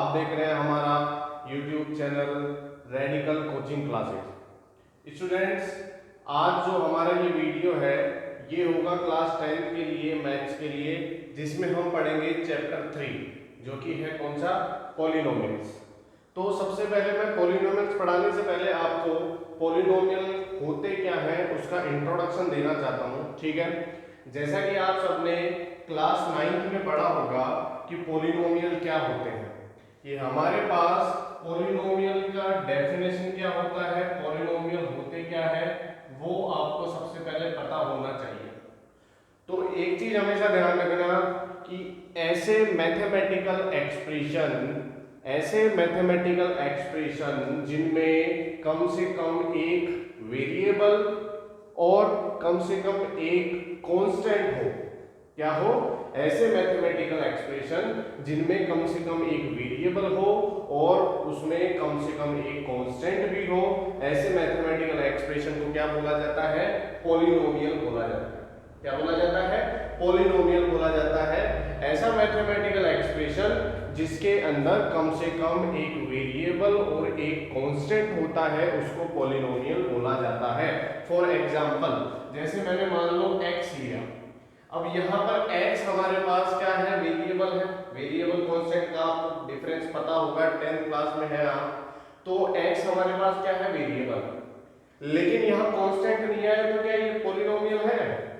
आप देख रहे हैं हमारा YouTube channel radical coaching classes. Students, आज जो हमारा ये वीडियो है ये होगा क्लास 10 के लिए, मैथ्स के लिए, जिसमें हम पढ़ेंगे चैप्टर 3 जो कि है कौन सा, पॉलिनोमियल्स। तो सबसे पहले मैं पॉलिनोमियल्स पढ़ाने से पहले आपको पॉलिनोमियल होते क्या है उसका इंट्रोडक्शन देना चाहता हूँ, ठीक है। जैसा कि आप सबने क्लास 9 में पढ़ा होगा कि पॉलिनोमियल क्या होते हैं। ये हमारे पास पॉलिनोमियल का डेफिनेशन क्या होता है, पॉलिनोमियल होते क्या है, वो आपको सबसे पहले पता होना चाहिए। तो एक चीज हमेशा ध्यान रखना कि ऐसे मैथमेटिकल एक्सप्रेशन जिनमें कम से कम एक वेरिएबल और कम से कम एक कांस्टेंट हो, क्या हो, ऐसे मैथमेटिकल एक्सप्रेशन जिनमें कम से कम एक वेरिएबल हो और उसमें कम से कम एक कांस्टेंट भी हो, ऐसे मैथमेटिकल एक्सप्रेशन को क्या बोला जाता है, पॉलिनोमियल बोला जाता है। क्या बोला जाता है, पॉलिनोमियल बोला जाता है। ऐसा मैथमेटिकल एक्सप्रेशन जिसके अंदर कम से कम एक वेरिएबल और एक कांस्टेंट होता है उसको पॉलिनोमियल बोला जाता है। फॉर एग्जांपल, जैसे मैंने मान लो x लिया, अब यहाँ पर x हमारे पास क्या है, वेरिएबल है। वेरिएबल कांस्टेंट का आपको डिफरेंस पता होगा, 10th क्लास में है आप। तो x हमारे पास क्या है, वेरिएबल, लेकिन यहाँ कांस्टेंट नहीं है, तो क्या ये पॉलिनोमियल है?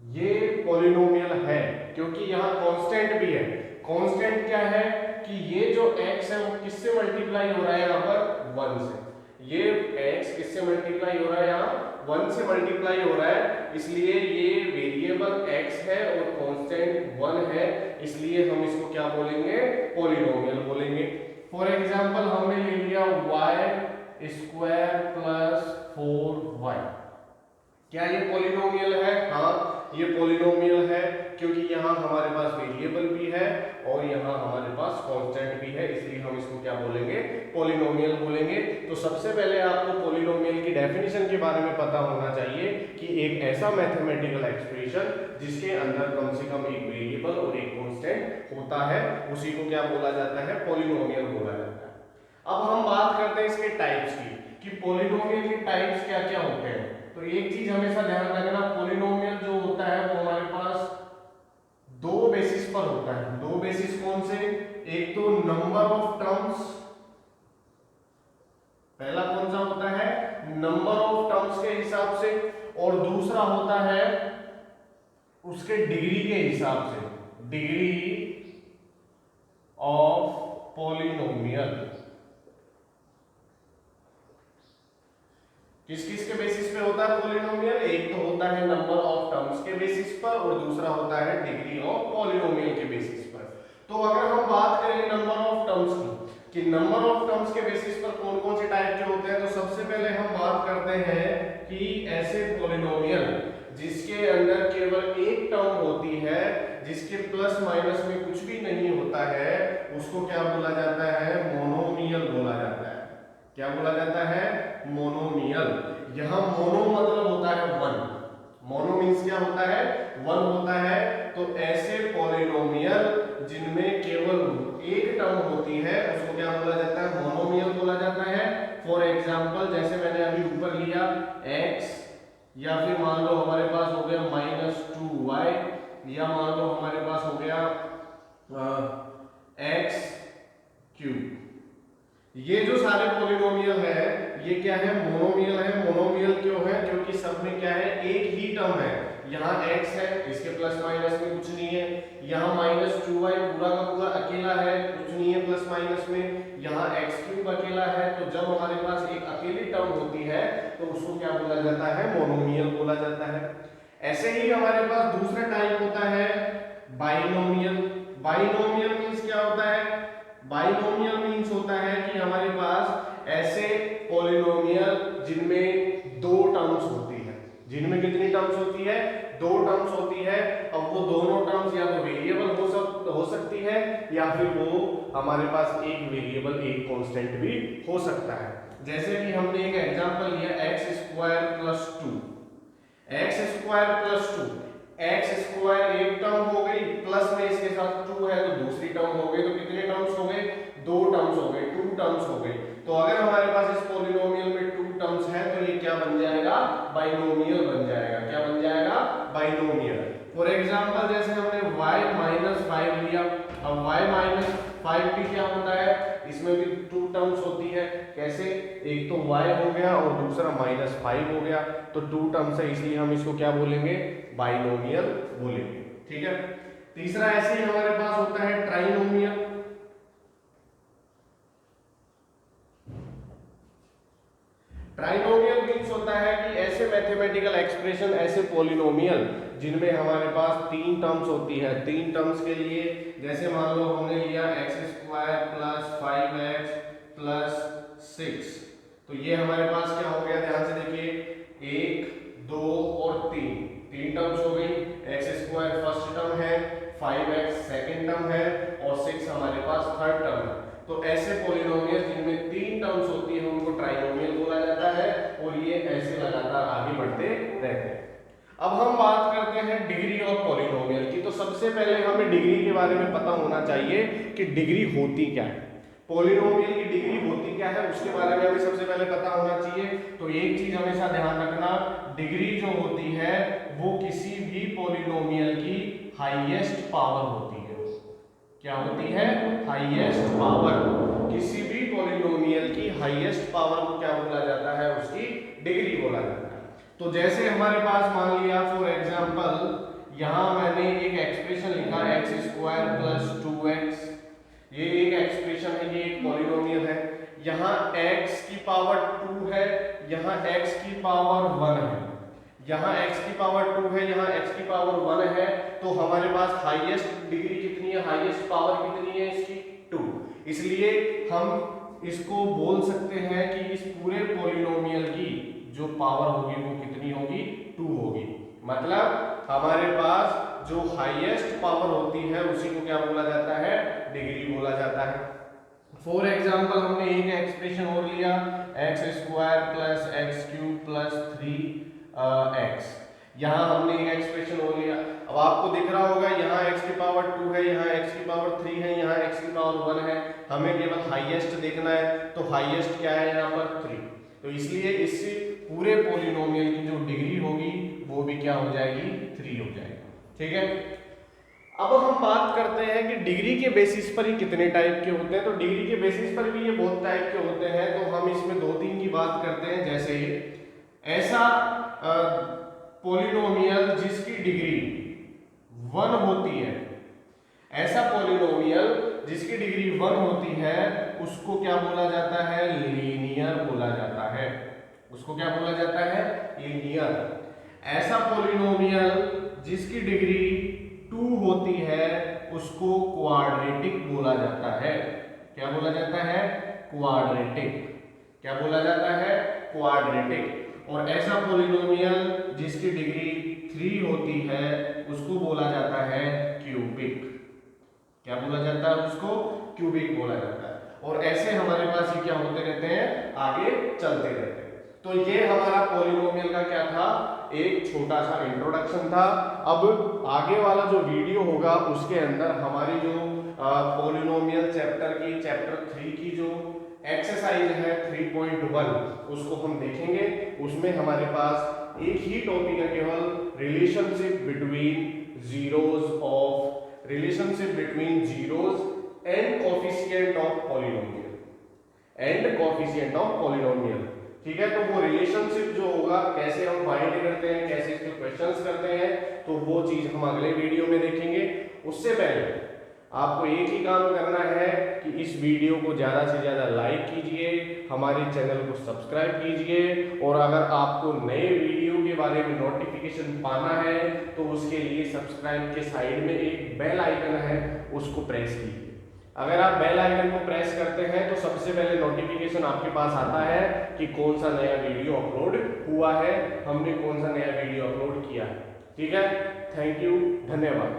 ये पॉलिनोमियल है क्योंकि यहाँ कांस्टेंट भी है। कांस्टेंट क्या है कि ये जो x है वो किससे मल्टीप्लाई हो रहा है, यहाँ पर 1 से। ये x किससे मल्टीप्लाई हो रहा है, यहाँ 1 से मल्टीप्लाई हो रहा है, इसलिए ये वेरिएबल x है और कांस्टेंट 1 है, इसलिए हम इसको क्या बोलेंगे, पॉलिनोमियल बोलेंगे। फॉर एग्जांपल हमने ले लिया y स्क्वायर प्लस 4y, क्या ये पॉलिनोमियल है? हाँ, ये पॉलिनोमियल है क्योंकि यहाँ हमारे पास वेरिएबल भी है और यहाँ हमारे पास कांस्टेंट भी है, इसलिए हम इसको क्या बोलेंगे, पॉलिनोमियल बोलेंगे। तो सबसे पहले आपको पॉलिनोमियल की डेफिनेशन के बारे में पता होना चाहिए कि एक ऐसा मैथमेटिकल एक्सप्रेशन जिसके अंदर कम से कम एक वेरिएबल और एक कांस्टेंट होता है, उसी को क्या बोला जाता है, पॉलिनोमियल बोला जाता है। अब हम बात करते हैं इसके टाइप्स की कि पॉलिनोमियल के टाइप्स क्या क्या होते हैं। तो एक चीज हमेशा ध्यान रखना, पॉलिनोमियल जो होता है वो हमारे पास दो बेसिस पर होता है। दो बेसिस कौन से? एक तो नंबर ऑफ टर्म्स, पहला कौन सा होता है, नंबर ऑफ टर्म्स के हिसाब से, और दूसरा होता है उसके डिग्री के हिसाब से, डिग्री ऑफ पॉलिनोमियल। किस किस के बेसिस पे होता है पॉलिनोमियल? एक तो होता है नंबर ऑफ टर्म्स के बेसिस पर और दूसरा होता है डिग्री ऑफ पॉलिनोमियल के बेसिस पर। तो अगर हम बात करें नंबर ऑफ टर्म्स की कि नंबर ऑफ टर्म्स के बेसिस पर कौन कौन से टाइप के होते हैं, तो सबसे पहले हम बात करते हैं कि ऐसे पॉलिनोमियल जिसके अंदर केवल एक टर्म होती है, जिसके प्लस माइनस में कुछ भी नहीं होता है, उसको क्या बोला जाता है, मोनोमियल बोला जाता है। क्या बोला जाता है, मोनोमियल। यहां मोनो मतलब होता है 1, मोनो मींस क्या होता है, 1 होता है। तो ऐसे पॉलिनोमियल जिनमें केवल एक टर्म होती है उसको क्या बोला जाता है, मोनोमियल बोला जाता है। फॉर एग्जांपल, जैसे मैंने अभी ऊपर लिया x, या फिर मान लो हमारे पास हो गया -2y, या मान लो हमारे पास हो गया x³। ये जो सारे पॉलिनोमियल है ये क्या है, मोनोमियल है। मोनोमियल क्यों है, क्योंकि सब में क्या है, एक ही टर्म है। यहाँ x है, इसके प्लस माइनस में कुछ नहीं है। यहाँ -2y पूरा का पूरा अकेला है, कुछ नहीं है प्लस माइनस में। यहाँ x³ अकेला है। तो जब हमारे पास एक अकेली टर्म होती है तो उसको क्या बोला जाता है, मोनोमियल बोला जाता है। ऐसे ही हमारे पास दूसरा टाइप होता है बाइनोमियल। बाइनोमियल मींस क्या होता है, बाइनोमियल मींस होता है कि हमारे पास ऐसे पॉलिनोमियल जिनमें दो टर्म्स होती है। जिनमें कितनी टर्म्स होती है, दो टर्म्स होती है। अब वो दोनों टर्म्स या तो वेरिएबल हो सकती है या फिर वो हमारे पास एक वेरिएबल एक कांस्टेंट भी हो सकता है। जैसे कि हमने एक एग्जांपल लिया x² + 2, x² एक टर्म हो गई, प्लस में इसके साथ 2 है तो दूसरी टर्म हो गए तो कितने टर्म्स हो गए, 2 टर्म्स हो गए, 2 टर्म्स हो गए। तो अगर हमारे पास इस पॉलिनोमियल में 2 टर्म्स है तो ये क्या बन जाएगा, बाइनोमियल बन जाएगा। क्या बन जाएगा, बाइनोमियल। फॉर एग्जांपल जैसे हमने y - 5 लिया, अब y - 5 भी क्या होता है, इसमें भी 2 टर्म्स होती है। कैसे, एक तो y हो गया और दूसरा -5 हो गया, तो 2 टर्म्स है इसलिए हम इसको क्या बोलेंगे, बाइनोमियल बोलेंगे। ठीक है। तीसरा ऐसे ही हमारे पास होता है ट्राइनोमियल। ट्राइनोमियल मींस होता है कि ऐसे मैथमेटिकल एक्सप्रेशन, ऐसे पॉलिनोमियल जिनमें हमारे पास 3 टर्म्स होती है। 3 टर्म्स के लिए जैसे मान लो हमने लिया x² + 5x + 6, तो ये हमारे पास क्या हो गया, ध्यान से देखिए, 1 2 और 3 टर्म्स हो गई। x² फर्स्ट टर्म है, 5x सेकंड टर्म है और 6 हमारे पास थर्ड टर्म है। तो ऐसे पॉलिनोमियल जिनमें 3 टर्म्स होती है उनको ट्राइनोमियल बोला जाता है और ये ऐसे लगातार आगे बढ़ते रहते हैं। अब हम बात करते हैं डिग्री ऑफ पॉलिनोमियल की। तो सबसे पहले हमें डिग्री के बारे में पता होना चाहिए कि डिग्री होती क्या है, पॉलिनोमियल की डिग्री होती क्या है, उसके बारे में हमें सबसे पहले पता होना चाहिए। तो एक चीज हमेशा ध्यान रखना, डिग्री जो होती है वो किसी भी पॉलिनोमियल की हाईएस्ट पावर होती है। क्या होती है, हाईएस्ट पावर। किसी भी पॉलिनोमियल की हाईएस्ट पावर को क्या बोला जाता है, उसकी डिग्री बोला जाता है। तो जैसे हमारे पास मान लिया फॉर एग्जांपल यहां मैंने एक एक्सप्रेशन लिखा x² + 2x, ये एक एक्सप्रेशन है, ये एक पॉलिनोमियल है। यहाँ x की पावर 2 है, यहाँ x की पावर 1 है, यहाँ x की पावर 2 है, यहाँ x की पावर 1 है। तो हमारे पास हाईएस्ट डिग्री कितनी है, हाईएस्ट पावर कितनी है इसकी, 2। इसलिए हम इसको बोल सकते हैं कि इस पूरे पॉलिनोमियल की जो पावर होगी वो कितनी होगी, 2 होगी। मतलब हमारे पास जो हाईएस्ट पावर होती है उसी को क्या बोला जाता है, डिग्री बोला जाता है। फॉर एग्जांपल हमने एक एक्सप्रेशन और लिया x² + x³ + 3x, यहाँ हमने एक एक्सप्रेशन और लिया। अब आपको दिख रहा होगा यहाँ x की पावर 2 है, यहाँ x की पावर 3 है, यहाँ x की पावर 1 है। हमें केवल हाईएस्ट देखना है, तो हाईएस्ट क्या है यहाँ पर 3। तो इसलिए इस पूरे पॉलिनोमियल की जो डिग्री होगी वो भी क्या हो जाएगी, 3 हो जाएगी। ठीक है। अब हम बात करते हैं कि डिग्री के बेसिस पर ही कितने टाइप के होते हैं। तो डिग्री के बेसिस पर भी ये बहुत टाइप के होते हैं। तो हम इसमें 2-3 की बात करते हैं। जैसे ऐसा पॉलिनोमियल जिसकी डिग्री 1 होती है, ऐसा पॉलिनोमियल जिसकी डिग्री 1 होती है उसको क्या बोला जाता है, लीनियर बोला जाता है। उसको क्या बोला जाता है, लीनियर। ऐसा पॉलिनोमियल जिसकी डिग्री 2 होती है उसको क्वाड्रेटिक बोला जाता है। क्या बोला जाता है, क्वाड्रेटिक। क्या बोला जाता है, क्वाड्रेटिक। और ऐसा पॉलिनोमियल जिसकी डिग्री 3 होती है उसको बोला जाता है क्यूबिक। क्या बोला जाता है, उसको क्यूबिक बोला जाता है। और ऐसे हमारे पास ये क्या होते रहते हैं, आगे चलते रहते हैं। तो ये हमारा पॉलिनोमियल का क्या था, एक छोटा सा इंट्रोडक्शन था। अब आगे वाला जो वीडियो होगा उसके अंदर हमारी जो पॉलिनोमियल चैप्टर 3 की जो एक्सरसाइज है 3.1 उसको हम देखेंगे। उसमें हमारे पास एक ही टॉपिक है, केवल relationship between zeros and coefficient of polynomial ठीक है। तो वो रिलेशनशिप जो होगा, कैसे हम फाइंड करते हैं, कैसे इसके क्वेश्चंस करते हैं, तो वो चीज हम अगले वीडियो में देखेंगे। उससे पहले आपको एक ही काम करना है कि इस वीडियो को ज़्यादा से ज़्यादा लाइक कीजिए, हमारे चैनल को सब्सक्राइब कीजिए, और अगर आपको नए वीडियो के बारे में नोटिफिकेशन पाना है तो उसके लिए सब्सक्राइब के साइड में एक बेल आइकन है, उसको प्रेस कीजिए। अगर आप बेल आइकन को प्रेस करते हैं तो सबसे पहले नोटिफिकेशन आपके पास आता है कि कौन सा नया वीडियो अपलोड हुआ है, हमने कौन सा नया वीडियो अपलोड किया है। ठीक है, थैंक यू, धन्यवाद।